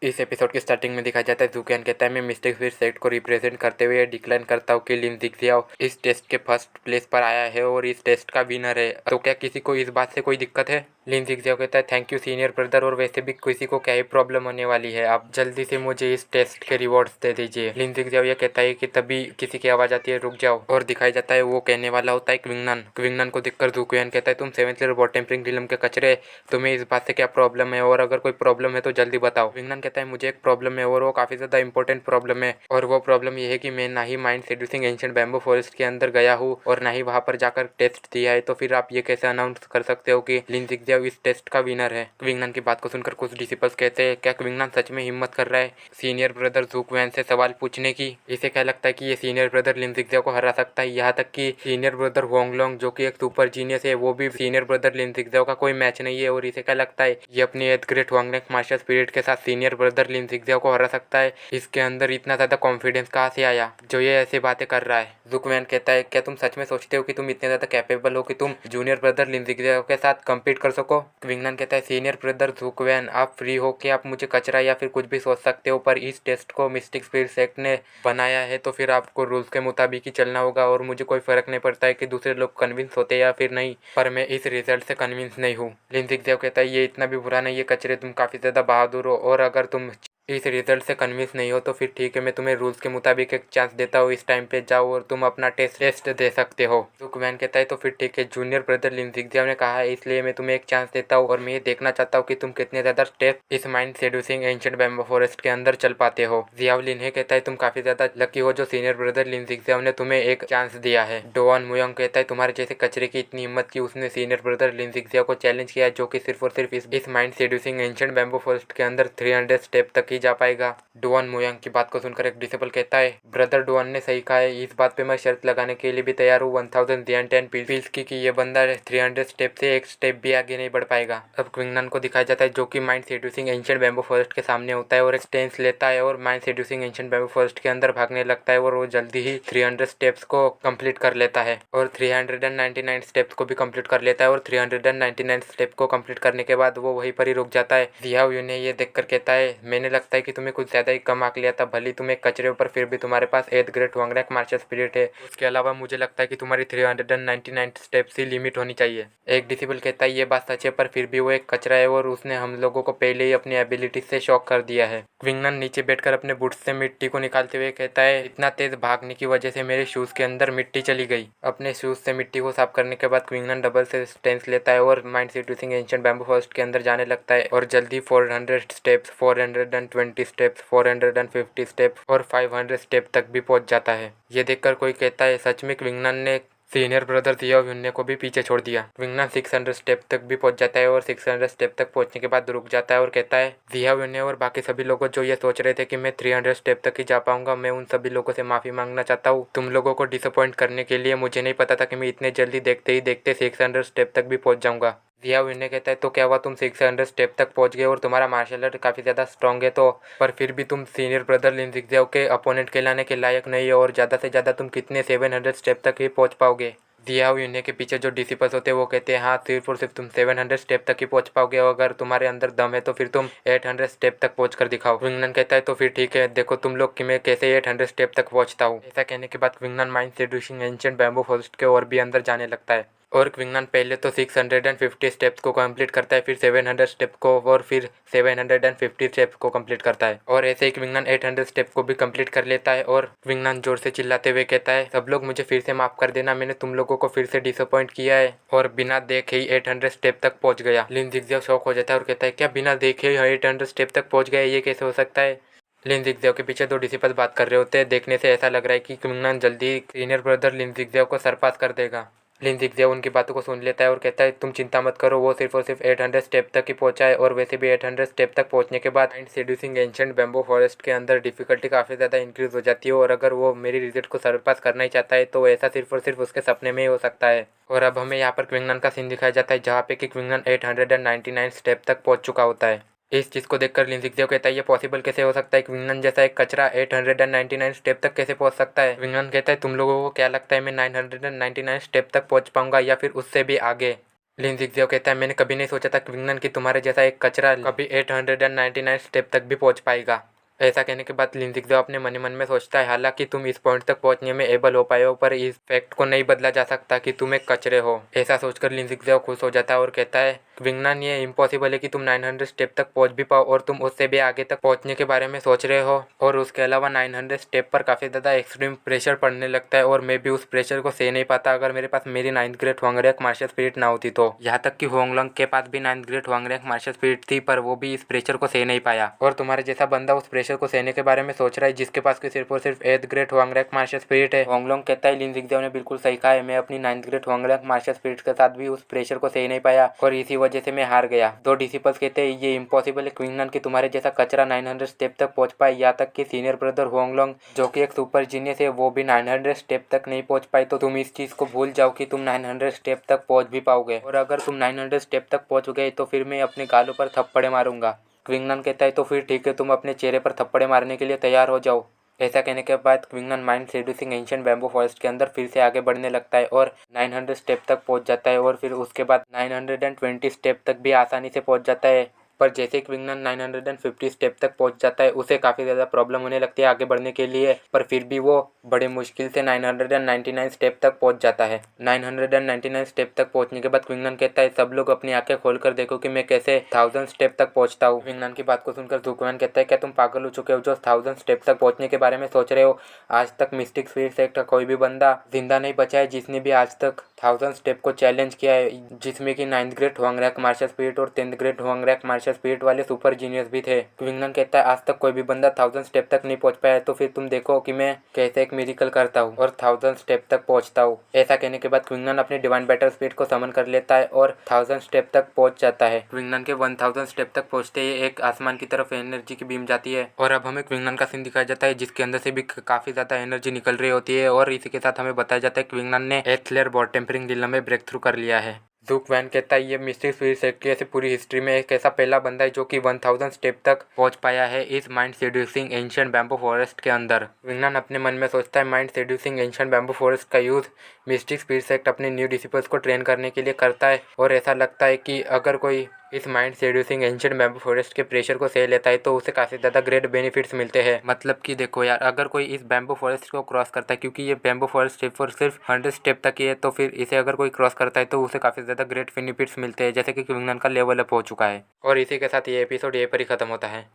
इस एपिसोड के स्टार्टिंग में दिखाया जाता है ज़ुकैन कहता है मैं मिस्टेक फिर सेट को रिप्रेजेंट करते हुए डिक्लाइन करता हूँ कि लिन जिक्सियाओ इस टेस्ट के फर्स्ट प्लेस पर आया है और इस टेस्ट का विनर है। तो क्या किसी को इस बात से कोई दिक्कत है? लिन जिक्सियाओ कहता है थैंक यू सीनियर ब्रदर, और वैसे भी किसी को क्या ही प्रॉब्लम होने वाली है, आप जल्दी से मुझे इस टेस्ट के रिवॉर्ड्स दे दीजिए। लिन जिक्सियाओ यह कहता है कि तभी किसी की आवाज़ आती है रुक जाओ, और दिखाई जाता है वो कहने वाला होता है क्विंगनान। क्विंगनान को देखकर ज़ुकैन कहता है तुम सेवेंथ ईयर बॉटम टेम्परिंग रिलम के कचरे, तुम्हें इस बात से क्या प्रॉब्लम है, और अगर कोई प्रॉब्लम है तो जल्दी बताओ। क्विंगनान कहता है मुझे एक प्रॉब्लम है और वो काफ़ी ज़्यादा इंपॉर्टेंट प्रॉब्लम है, और वो प्रॉब्लम ये है कि मैं ना ही mind seducing ancient bamboo forest के अंदर गया हूँ और ना ही वहाँ पर जाकर टेस्ट दिया है, तो फिर आप ये कैसे अनाउंस कर सकते हो कि लिन जिक्सियाओ इस टेस्ट का विनर है। क्विंगनान की बात को सुनकर कुछ डिसिपल्स कहते हैं क्या क्विंगनान सच में हिम्मत कर रहा है सीनियर ब्रदर ज़ुकैन से सवाल पूछने की? इसे क्या लगता है कि ये सीनियर ब्रदर लिन जिक्सियाओ को हरा सकता है? यहाँ तक कि सीनियर ब्रदर होंगलोंग जो कि एक सुपर जीनियस है वो भी सीनियर ब्रदर लिन जिक्सियाओ का कोई मैच नहीं है, और इसे क्या लगता है ये अपनी एथ ग्रेट होंगलेंग मास्टर स्पिरिट के साथ सीनियर ब्रदर लिन जिक्सियाओ को हरा सकता है? इसके अंदर इतना ज़्यादा कॉन्फिडेंस कहाँ से आया जो ये ऐसी बातें कर रहा है? ज़ुकैन कहता है क्या तुम सच में सोचते हो कि तुम इतने ज़्यादा कैपेबल हो कि तुम जूनियर ब्रदर लिन जिक्सियाओ के साथ कम्पीट कर सको? क्विंगनान कहता है सीनियर ब्रदर ज़ुकैन आप फ्री हो कि आप मुझे कचरा या फिर कुछ भी सोच सकते हो, पर इस टेस्ट को मिस्टिक स्पिरिट सेक्ट ने बनाया है तो फिर आपको रूल्स के मुताबिक ही चलना होगा, और मुझे कोई फ़र्क नहीं पड़ता है कि दूसरे लोग कन्विंस होते या फिर नहीं, पर मैं इस रिजल्ट से कन्विंस नहीं हूँ। लिन जिक्सियाओ कहता है ये इतना भी बुरा नहीं है कचरे, तुम काफ़ी ज़्यादा बहादुर हो, और अगर तुम इस रिजल्ट से कन्विंस नहीं हो तो फिर ठीक है, मैं तुम्हें रूल्स के मुताबिक एक चांस देता हूँ, इस टाइम पे जाओ और तुम अपना टेस्ट दे सकते हो। ज़ुकैन कहता है तो फिर ठीक है, जूनियर ब्रदर लिन जिक्सियाओ ने कहा है इसलिए मैं तुम्हें एक चांस देता हूँ, और मैं ये देखना चाहता हूँ कि तुम कितने ज़्यादा स्टेप इस mind seducing ancient bamboo forest के अंदर चल पाते हो। जियाओ लिन्हे कहता है तुम काफ़ी ज़्यादा लकी हो जो सीनियर ब्रदर लिन जिक्सियाओ ने तुम्हें एक चांस दिया है। डोआन मुयोंग कहता है तुम्हारे जैसे कचरे की इतनी हिम्मत की उसने सीनियर ब्रदर लिन जिक्सियाओ को चैलेंज किया जो कि सिर्फ और सिर्फ इस mind seducing ancient bamboo forest के अंदर 300 स्टेप तक ही जा पाएगा। डोआन मुयांग की बात को सुनकर एक डिसेबल कहता है ब्रदर डोआन ने सही कहा है, इस बात पे मैं शर्त लगाने के लिए भी तैयार हूँ 1010 पील्स की कि ये बंदा 300 स्टेप से एक स्टेप भी आगे नहीं बढ़ पाएगा। अब क्विंगनान को दिखाया जाता है जो कि mind seducing ancient bamboo forest के सामने होता है और एक स्टेंस लेता है और mind seducing ancient bamboo forest के अंदर भागने लगता है, और वो जल्दी ही 300 स्टेप्स को कंप्लीट कर लेता है और 399 स्टेप्स को भी कंप्लीट कर लेता है, और 399 स्टेप को कंप्लीट करने के बाद वो वहीं पर ही रुक जाता है। जियाओ यूने ये देखकर कहता है मैंने लगता है कि तुम्हें कुछ ज़्यादा ही कम आंक लिया था, भले तुम एक कचरे पर फिर भी तुम्हारे पास एथ ग्रेट होंगलेंग मार्शल स्पिरिट है, उसके अलावा मुझे लगता है कि तुम्हारी 399 स्टेप्स ही लिमिट होनी चाहिए। एक डिसिबल कहता है ये बात सच है, पर फिर भी वो एक कचरा है और उसने हम लोगों को पहले ही अपनी एबिलिटी से शॉक कर दिया है। क्विंगनान नीचे बैठकर अपने बूट्स से मिट्टी को निकालते हुए कहता है इतना तेज भागने की वजह से मेरे शूज़ के अंदर मिट्टी चली गई। अपने शूज़ से मिट्टी को साफ करने के बाद क्विंगनान डबल से स्टेंस लेता है और mind seducing ancient bamboo forest के अंदर जाने लगता है, और जल्दी 400 स्टेप्स, 420 स्टेप्स, 450 स्टेप्स और 500 स्टेप तक भी पहुंच जाता है। ये देखकर कोई कहता है सच में क्विंगनान ने सीनियर ब्रदर जियाओ यूने को भी पीछे छोड़ दिया। क्विंगनान 600 स्टेप तक भी पहुंच जाता है और 600 स्टेप तक पहुंचने के बाद रुक जाता है और कहता है जियाओ यूने और बाकी सभी लोगों जो ये सोच रहे थे कि मैं 300 स्टेप तक ही जा पाऊंगा, मैं उन सभी लोगों से माफ़ी मांगना चाहता हूँ। तुम लोगों को डिसअपॉइंट करने के लिए मुझे नहीं पता था कि मैं इतने जल्दी देखते ही देखते 600 स्टेप तक भी पहुँच जाऊँगा। जियाओ यूने कहता है तो क्या हुआ, तुम 600 स्टेप तक पहुंच गए और तुम्हारा मार्शल आर्ट काफ़ी ज़्यादा स्ट्रॉन्ग है, तो पर फिर भी तुम सीनियर ब्रदर लिन जिक्सियाओ के अपोनेंट कहलाने के लायक नहीं है, और ज़्यादा से ज़्यादा तुम कितने 700 स्टेप तक ही पहुंच पाओगे? जियाओ यूने के पीछे जो डिसिपल्स होते हैं वो कहते हैं हाँ सिर्फ और सिर्फ तुम 700 स्टेप तक ही पहुंच पाओगे, और अगर तुम्हारे अंदर दम है तो फिर तुम 800 स्टेप तक पहुंच कर दिखाओ। क्विंगनान कहता है तो फिर ठीक है, देखो तुम लोग कि मैं कैसे 800 स्टेप तक पहुंचता हूँ। ऐसा कहने के बाद क्विंगनान mind seducing ancient bamboo forest के और भी अंदर जाने लगता है, और क्विंगनान पहले तो 650 स्टेप्स को कंप्लीट करता है, फिर 700 स्टेप को, और फिर 750 स्टेप्स को कंप्लीट करता है, और ऐसे ही क्विंगनान 800 स्टेप को भी कंप्लीट कर लेता है। और क्विंगनान जोर से चिल्लाते हुए कहता है सब लोग मुझे फिर से माफ़ कर देना, मैंने तुम लोगों को फिर से डिसअपॉइंट किया है, और बिना देखे ही 800 स्टेप तक पहुंच गया। लिन जिक्सियाओ शॉक हो जाता है और कहता है क्या बिना देखे ही 800 स्टेप तक पहुंच गया, ये कैसे हो सकता है? लिन जिक्सियाओ के पीछे दो डिसिपल्स बात कर रहे होते हैं, देखने से ऐसा लग रहा है कि क्विंगनान जल्दी सीनियर ब्रदर लिन जिक्सियाओ को सरपास कर देगा। लिन जिक्सियाओ उनकी बातों को सुन लेता है और कहता है तुम चिंता मत करो, वो सिर्फ और सिर्फ 800 स्टेप तक ही पहुंचा है, और वैसे भी 800 स्टेप तक पहुंचने के बाद mind seducing ancient bamboo forest के अंदर डिफिकल्टी काफ़ी ज़्यादा इंक्रीज हो जाती है, और अगर वो मेरी रिजल्ट को सरपास करना ही चाहता है तो ऐसा सिर्फ और सिर्फ उसके सपने में ही हो सकता है। और अब हमें यहाँ पर क्विंगनान का सीन दिखाया जाता है जहाँ पे कि क्विंगनान 899 स्टेप तक पहुँच चुका होता है। इस चीज़ को देखकर लिन जिक्सियाओ कहता है ये पॉसिबल कैसे हो सकता है, क्विंगनान जैसा एक कचरा 899 स्टेप तक कैसे पहुंच सकता है? क्विंगनान कहता है तुम लोगों को क्या लगता है मैं 999 स्टेप तक पहुंच पाऊंगा या फिर उससे भी आगे? लिन जिगजियाओ कहता है मैंने कभी नहीं सोचा था क्विंगनन कि तुम्हारे जैसा एक कचरा कभी 899 स्टेप तक भी पहुंच पाएगा। ऐसा कहने के बाद लिन जिगजियाओ अपने मन ही मन में सोचता है हालांकि तुम इस पॉइंट तक पहुंचने में एबल हो पाए हो पर इस फैक्ट को नहीं बदला जा सकता कि तुम एक कचरे हो। ऐसा सोचकर लिन जिगजियाओ खुश हो जाता है और कहता है क्विंगनन ये इम्पॉसिबल है कि तुम 900 स्टेप तक पहुंच भी पाओ और तुम उससे भी आगे तक पहुंचने के बारे में सोच रहे हो। और उसके अलावा 900 स्टेप पर काफ़ी ज़्यादा एक्सट्रीम प्रेशर पड़ने लगता है और मैं भी उस प्रेशर को सह नहीं पाता अगर मेरे पास मेरी 9th ग्रेड हुआंगरियाक मार्शल स्पिरिट ना होती तो। यहाँ तक कि होंगलोंग के पास भी 9th ग्रेड हुआंगरियाक मार्शल स्पिरिट थी पर वो भी इस प्रेशर को सह नहीं पाया। और तुम्हारे जैसा बंदा उस प्रेशर को सहने के बारे में सोच रहा है जिसके पास सिर्फ और सिर्फ 8th ग्रेड हुआंगरियाक मार्शल स्पिरिट है। होंगलोंग कहता है लिन जिगजियाओ ने बिल्कुल सही कहा है, मैं अपनी 9th ग्रेड हुआंगरियाक मार्शल स्पिरिट के साथ भी उस प्रेशर को सह नहीं पाया और इसी वजह से मैं हार गया। दो डिसिपल्स कहते हैं ये इम्पॉसिबल है क्विंगनन कि तुम्हारे जैसा कचरा 900 स्टेप तक पहुंच पाए। यहाँ तक कि सीनियर ब्रदर होंगलोंग जो कि एक सुपर जीनियस है वो भी 900 स्टेप तक नहीं पहुंच पाई। तो तुम इस चीज को भूल जाओ कि तुम 900 स्टेप तक पहुंच भी पाओगे और अगर तुम 900 स्टेप तक पहुंच गए तो फिर मैं अपने गालों पर थप्पड़े मारूंगा। क्विंगनन कहता है तो फिर ठीक है, तुम अपने चेहरे पर थप्पड़े मारने के लिए तैयार हो जाओ। ऐसा कहने के बाद क्विंगनन mind seducing ancient bamboo forest के अंदर फिर से आगे बढ़ने लगता है और 900 स्टेप तक पहुंच जाता है और फिर उसके बाद 920 स्टेप तक भी आसानी से पहुंच जाता है। पर जैसे क्विंगनन 950 स्टेप तक पहुंच जाता है उसे काफ़ी ज़्यादा प्रॉब्लम होने लगती है आगे बढ़ने के लिए, पर फिर भी वो बड़े मुश्किल से 999 स्टेप तक पहुंच जाता है। 999 स्टेप तक पहुंचने के बाद क्विंगनन कहता है सब लोग अपनी आंखें खोलकर देखो कि मैं कैसे 1000 स्टेप तक पहुंचता हूँ। क्विंगनन की बात को सुनकर ज़ूक्वेन कहता है क्या तुम पागल हो चुके हो जो 1000 स्टेप तक पहुंचने के बारे में सोच रहे हो? आज तक मिस्टिक स्पिरिट सेक्ट का कोई भी बंदा जिंदा नहीं बचा है जिसने भी आज तक 1000 स्टेप को चैलेंज किया है, जिसमें कि 9th ग्रेड हुआंगरियाक मार्शल स्पिरिट और 10th ग्रेड हुआंगरियाक मार्शल स्पिरिट वाले सुपर जीनियस भी थे। क्विंगनन कहता है आज तक कोई भी बंदा 1000 स्टेप तक नहीं पहुंच पाया तो फिर तुम देखो कि मैं कैसे एक मिरेकल करता हूँ और 1000 स्टेप तक पहुंचता हूँ। ऐसा कहने के बाद क्विंगनन अपने डिवाइन बैटल स्पिरिट को समन कर लेता है और 1000 स्टेप तक पहुंच जाता है। क्विंगनन के 1000 स्टेप तक पहुंचते ही एक आसमान की तरफ एनर्जी की बीम जाती है और अब हमें क्विंगनन का सीन दिखाया जाता है जिसके अंदर से भी काफी ज्यादा एनर्जी निकल रही होती है और इसी के साथ हमें बताया जाता है क्विंगनन ने 8th लेयर बॉड टेम्परिंग डिलम में ब्रेक थ्रू कर लिया है। ज़ूक्वेन कहता है ये मिस्टिक स्पिरिट सेक्ट की ऐसी पूरी हिस्ट्री में एक ऐसा पहला बंदा है जो कि 1000 स्टेप तक पहुंच पाया है इस mind seducing ancient bamboo forest के अंदर। क्विंगनन अपने मन में सोचता है mind seducing ancient bamboo forest का यूज मिस्टिक स्पिरिट सेक्ट अपने न्यू डिसिपल्स को ट्रेन करने के लिए करता है और ऐसा लगता है कि अगर कोई इस mind seducing ancient bamboo forest के प्रेशर को सह लेता है तो उसे काफ़ी ज़्यादा ग्रेट बेनिफिट्स मिलते हैं। मतलब कि देखो यार, अगर कोई इस बैम्बू फॉरेस्ट को क्रॉस करता है, क्योंकि ये बैम्बू फॉरेस्ट सिर्फ और सिर्फ 100 स्टेप तक ही है, तो फिर इसे अगर कोई क्रॉस करता है तो उसे काफ़ी ज़्यादा ग्रेट बेनिफिट्स मिलते हैं, जैसे कि क्विंगनन का लेवल अप हो चुका है। और इसी के साथ ये एपिसोड यहीं पर ही खत्म होता है।